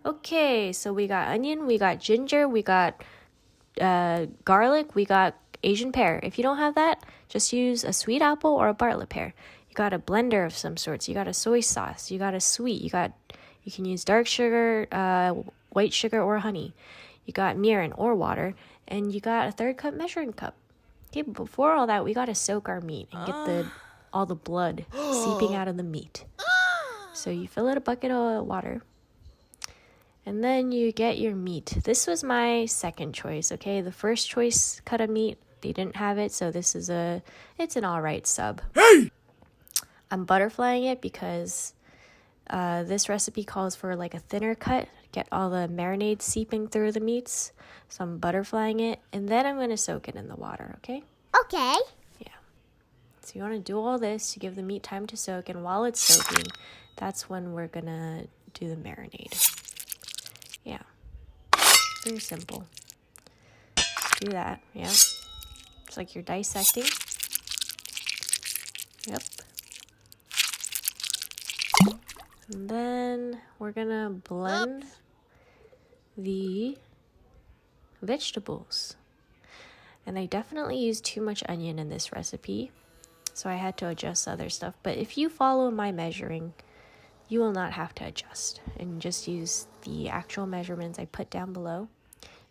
Okay, so we got onion, we got ginger, we got garlic, we got Asian pear. If you don't have that, just use a sweet apple or a bartlett pear. You got a blender of some sorts. You got a soy sauce. You got a sweet. You can use dark sugar, white sugar, or honey. You got mirin or water, and you got a 1/3 cup measuring cup. Okay, but before all that, we gotta soak our meat and get all the blood seeping out of the meat. So you fill it a bucket of water. And then you get your meat. This was my second choice, okay? The first choice cut of meat, they didn't have it, so it's an alright sub. Hey! I'm butterflying it because this recipe calls for like a thinner cut, get all the marinade seeping through the meats. So I'm butterflying it, and then I'm gonna soak it in the water, okay? Okay. Yeah. So you wanna do all this to give the meat time to soak, and while it's soaking, that's when we're gonna do the marinade. Yeah, very simple. Just do that, yeah. It's like you're dissecting. Yep. And then we're gonna blend the vegetables. And I definitely used too much onion in this recipe, so I had to adjust other stuff. But if you follow my measuring, you will not have to adjust and just use the actual measurements I put down below.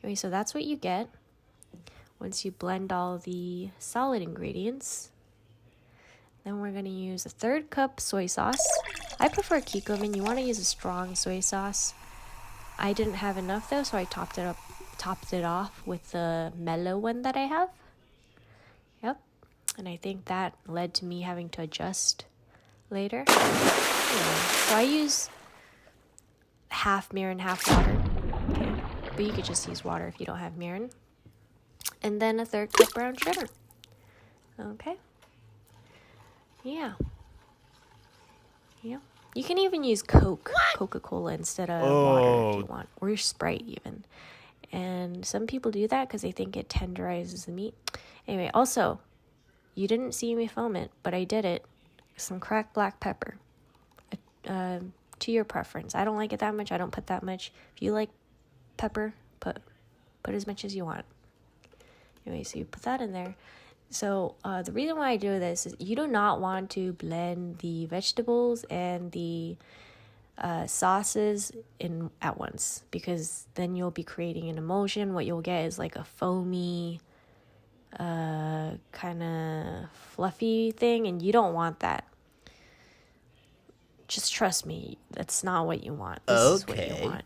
Anyway, so that's what you get once you blend all the solid ingredients. Then we're going to use a 1/3 cup soy sauce. I prefer kikkoman. You want to use a strong soy sauce. I didn't have enough though, so I topped it off with the mellow one that I have. Yep. And I think that led to me having to adjust later. So I use half mirin, half water. Okay. But you could just use water if you don't have mirin. And then a 1/3 cup brown sugar. Okay. Yeah. Yeah. You can even use Coca-Cola instead of water if you want. Or Sprite even. And some people do that because they think it tenderizes the meat. Anyway, also, you didn't see me film it, but I did it. Some cracked black pepper. To your preference. I don't like it that much. I don't put that much. If you like pepper, put as much as you want. Anyway, so you put that in there. So the reason why I do this is you do not want to blend the vegetables and the sauces in at once, because then you'll be creating an emulsion. What you'll get is like a foamy, kind of fluffy thing, and you don't want that. Just trust me, that's not what you want. This is what you want.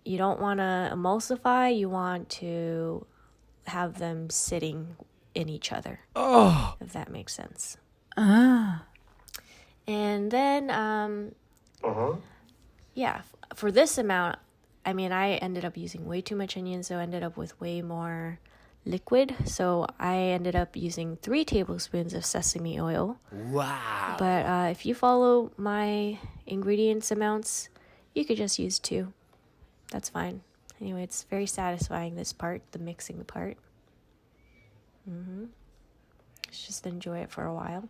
You don't want to emulsify. You want to have them sitting in each other. Oh, if that makes sense. And then, yeah, for this amount, I mean, I ended up using way too much onion, so I ended up with way more liquid. So I ended up using 3 tablespoons of sesame oil. Wow. But if you follow my ingredients amounts, you could just use 2. That's fine. Anyway, it's very satisfying, this part, the mixing part. Let's just enjoy it for a while.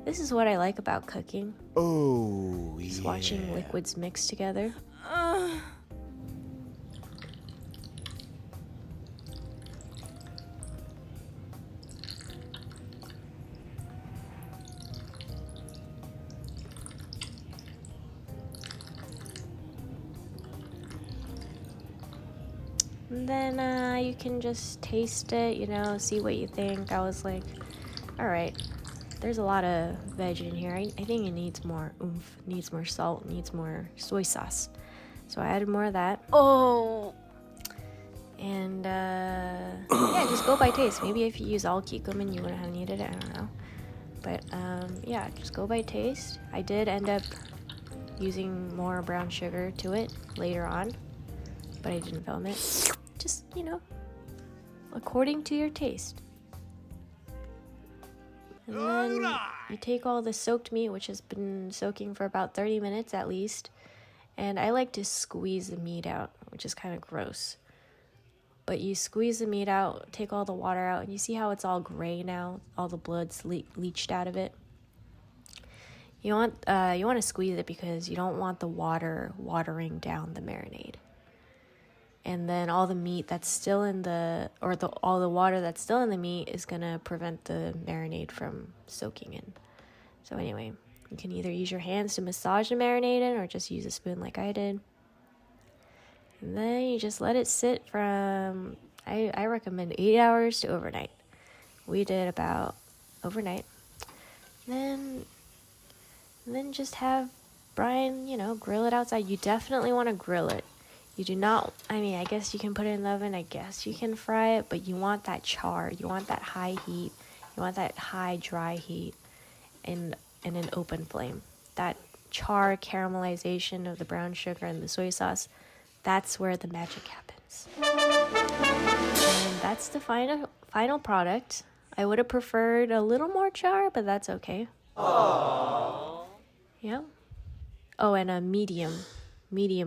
This is what I like about cooking. Oh, just watching liquids mix together. And then you can just taste it, see what you think. I was like, all right, there's a lot of veg in here. I think it needs more oomph, needs more salt, needs more soy sauce. So I added more of that. Oh! And yeah, just go by taste. Maybe if you use all kikkoman, you wouldn't have needed it. I don't know. But yeah, just go by taste. I did end up using more brown sugar to it later on, but I didn't film it. Just, according to your taste. And then you take all the soaked meat, which has been soaking for about 30 minutes at least, and I like to squeeze the meat out, which is kind of gross. But you squeeze the meat out, take all the water out, and you see how it's all gray now? All the blood's leached out of it. You want to squeeze it because you don't want the water watering down the marinade. And then all the meat that's still in all the water that's still in the meat is going to prevent the marinade from soaking in. So anyway, you can either use your hands to massage the marinade in or just use a spoon like I did. And then you just let it sit from, I recommend 8 hours to overnight. We did about overnight. Then just have Brian, grill it outside. You definitely want to grill it. You do not, I guess you can put it in the oven. I guess you can fry it, but you want that char. You want that high heat. You want that high dry heat in an open flame. That char caramelization of the brown sugar and the soy sauce, that's where the magic happens. And that's the final product. I would have preferred a little more char, but that's okay. Aww. Yeah. Oh, and a medium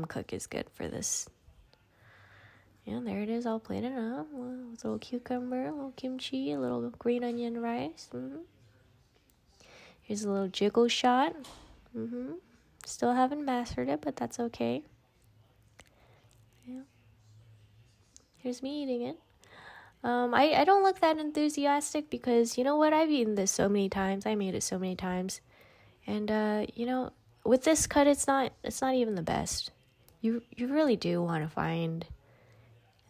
cook is good for this. Yeah, there it is, all plated up. A little cucumber, a little kimchi, a little green onion rice. Here's a little jiggle shot. Still haven't mastered it, but that's okay. Yeah. Here's me eating it. I don't look that enthusiastic because you know what? I've eaten this so many times. I made it so many times. And with this cut, it's not even the best. You really do want to find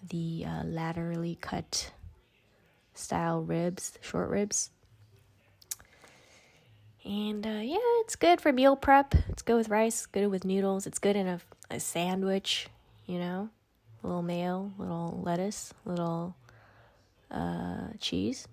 the laterally cut style ribs, the short ribs. And it's good for meal prep. It's good with rice, it's good with noodles. It's good in a sandwich, a little mayo, little lettuce, little cheese.